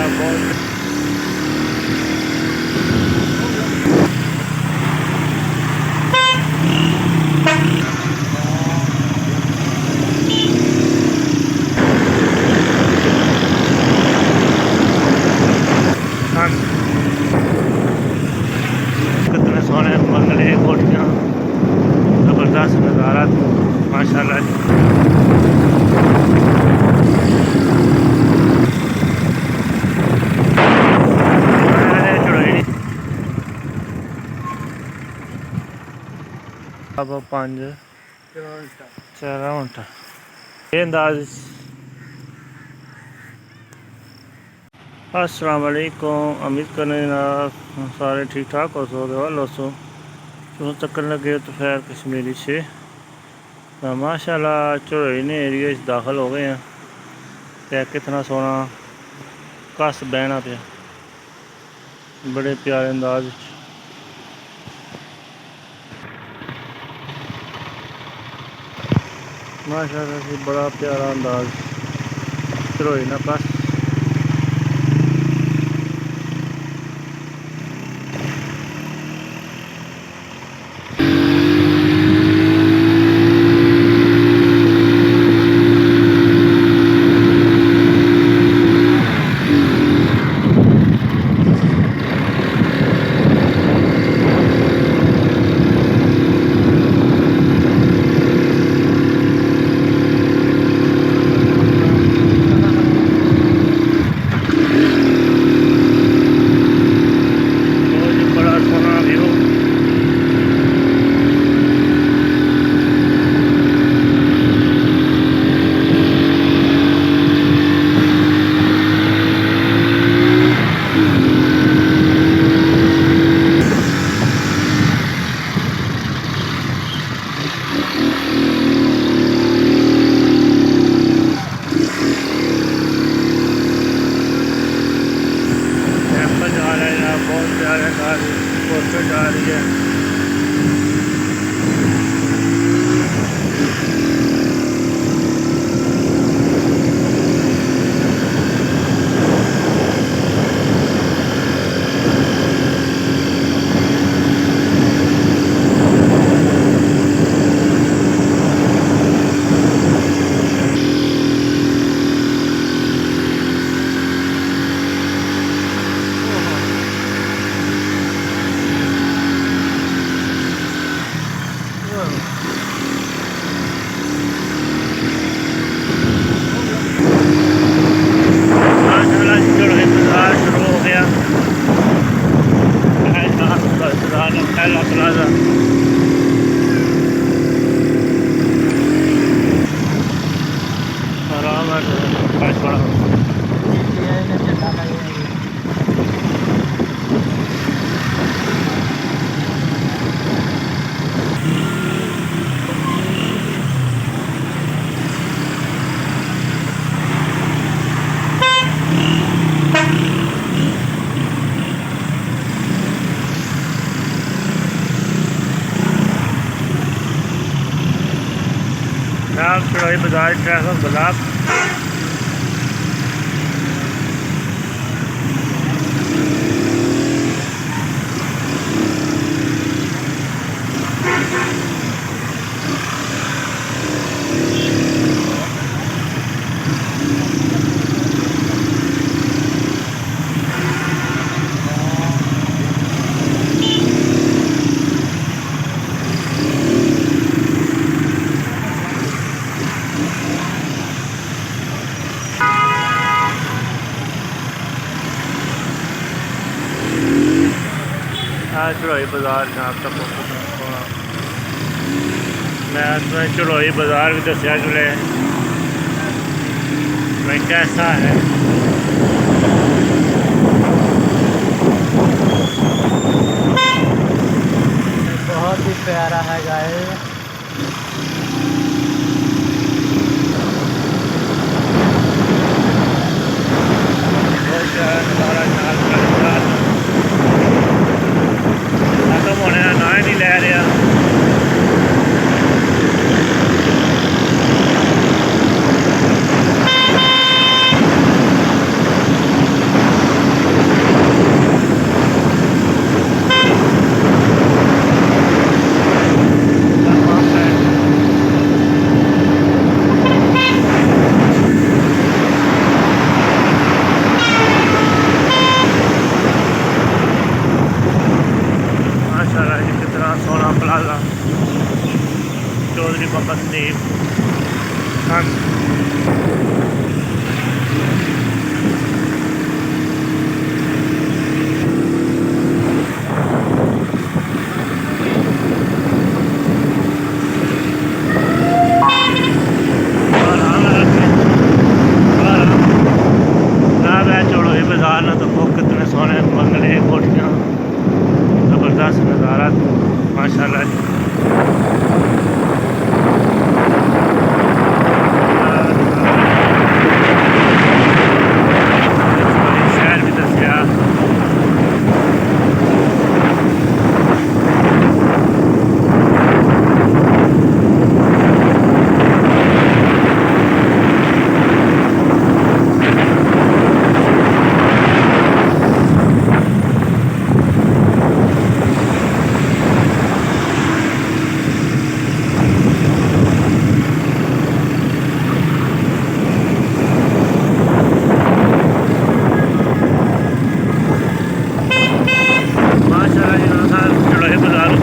रहा बहुत। हाँ, कितने सोने बंगले कोठियाँ, ज़बरदस्त नज़ारा माशाल्लाह। अब 5-4 घंटा ये अंदाज। अस्सलाम वालेकुम, उम्मीद करने सारे ठीक ठाक हो सो दोस्तों। तुम चक्कर लगे तो खैर कश्मीरी से माशाल्लाह झोड़ी ने एरिया दाखिल हो गए हैं। तो कितना सोना कस बहना पे बड़े प्यारे अंदाज माशाल्लाह से बड़ा प्यारा अंदाज झोड़ी ना कस। बहुत प्यारे पोस्टर जा रही है। चढ़ाई बाजार ट्रैफिक ब्लॉक चढ़ोई बाजार जहाँ तक मैं तुम्हें चढ़ोई बाजार भी दसिया जुले मैं कैसा है। बहुत ही प्यारा है गाइस। खत्म होने का ना ही नहीं ले रहा। संदीप संत बाजार ना तो कितने सोने बंगले कोठियाँ ज़बरदस्त नज़ारा माशाल्लाह जी। शहर भी दसिया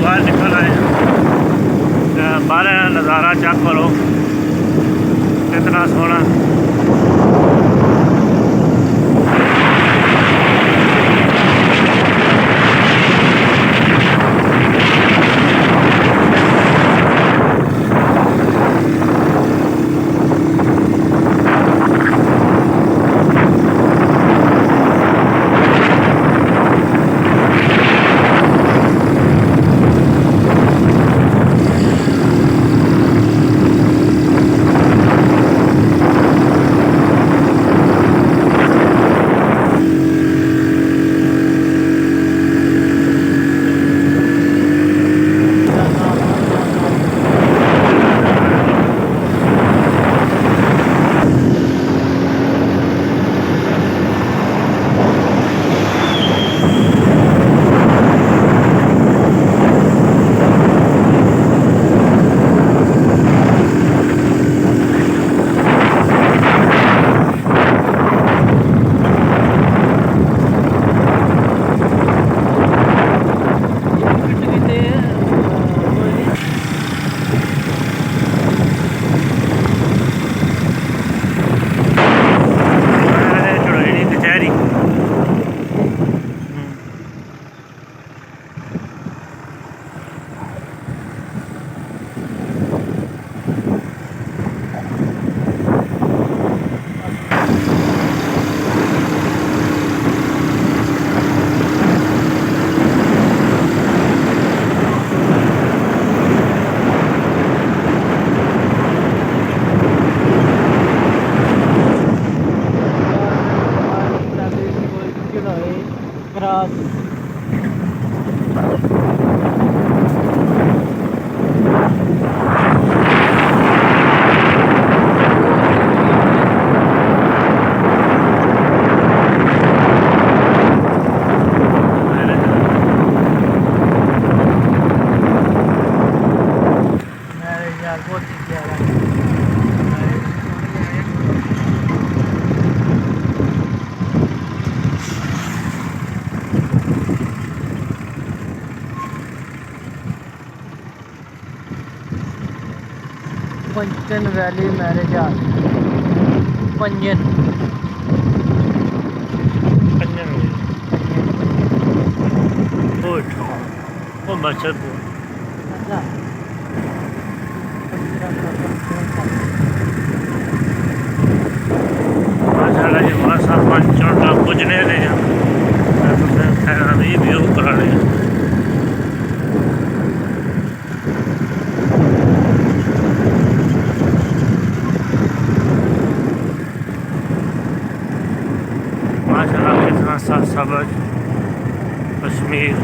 बाहर निकल आए बाहर नज़ारा चेक करो कितना सोना। पंचन वैली मैरिज हाल पंजन वो मस्जिद माशाल्लाह जी वहाँ सब पंचोटा पुजने ने भी व्यू करा रहे हैं। माशाल्लाह कितना सबज कश्मीर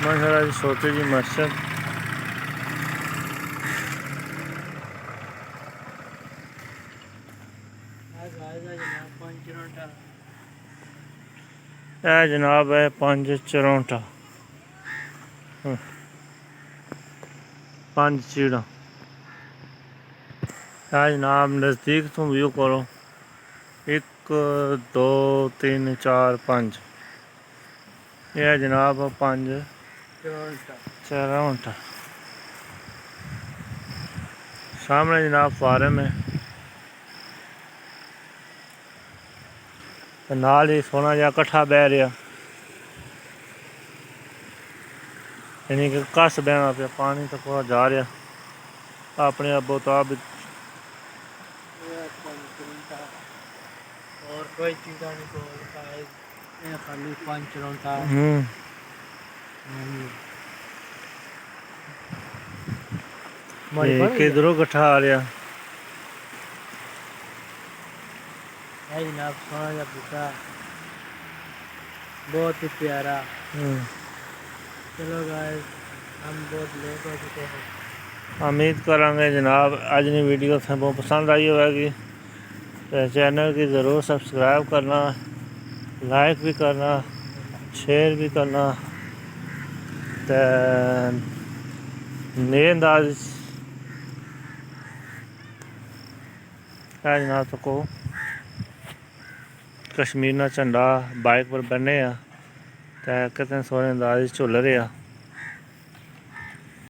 माशाल्लाह जी सोते जी मस्जिद ਇਹ ਜਨਾਬ ਹੈ 5 ਚਰੌਂਟਾ 5 ਚੀੜਾਂ। ਇਹ ਜਨਾਬ ਨਜ਼ਦੀਕ ਤੋਂ ਵਿਊ ਕਰੋ 1 2 3 4 5। ਇਹ ਜਨਾਬ 5 ਚਰੌਂਟਾ। सामने जनाब फार्म है ते नाल ही सोना जिहा कट्ठा बह रहा, यानी कि घस बहना पिया, पानी तो पूरा जा रहा अपने अबोताब। और कोई चीज़ नहीं बोलता है, ये खाली 5 चरौंटा। किधरों कट्ठा आ रहा। है जनाब सोना या बूटा, बहुत ही प्यारा। चलो गाइस, हम बहुत लेट हो चुके हैं। उम्मीद करांगे जनाब आज की वीडियो बहुत पसंद आई होगी। तो चैनल की ज़रूर सब्सक्राइब करना, लाइक भी करना, शेयर भी करना। तो नए अंदाज जनाब तको कश्मीर का झंडा बाइक पर बने तो कितने सोहने अंदाज झुल रहा।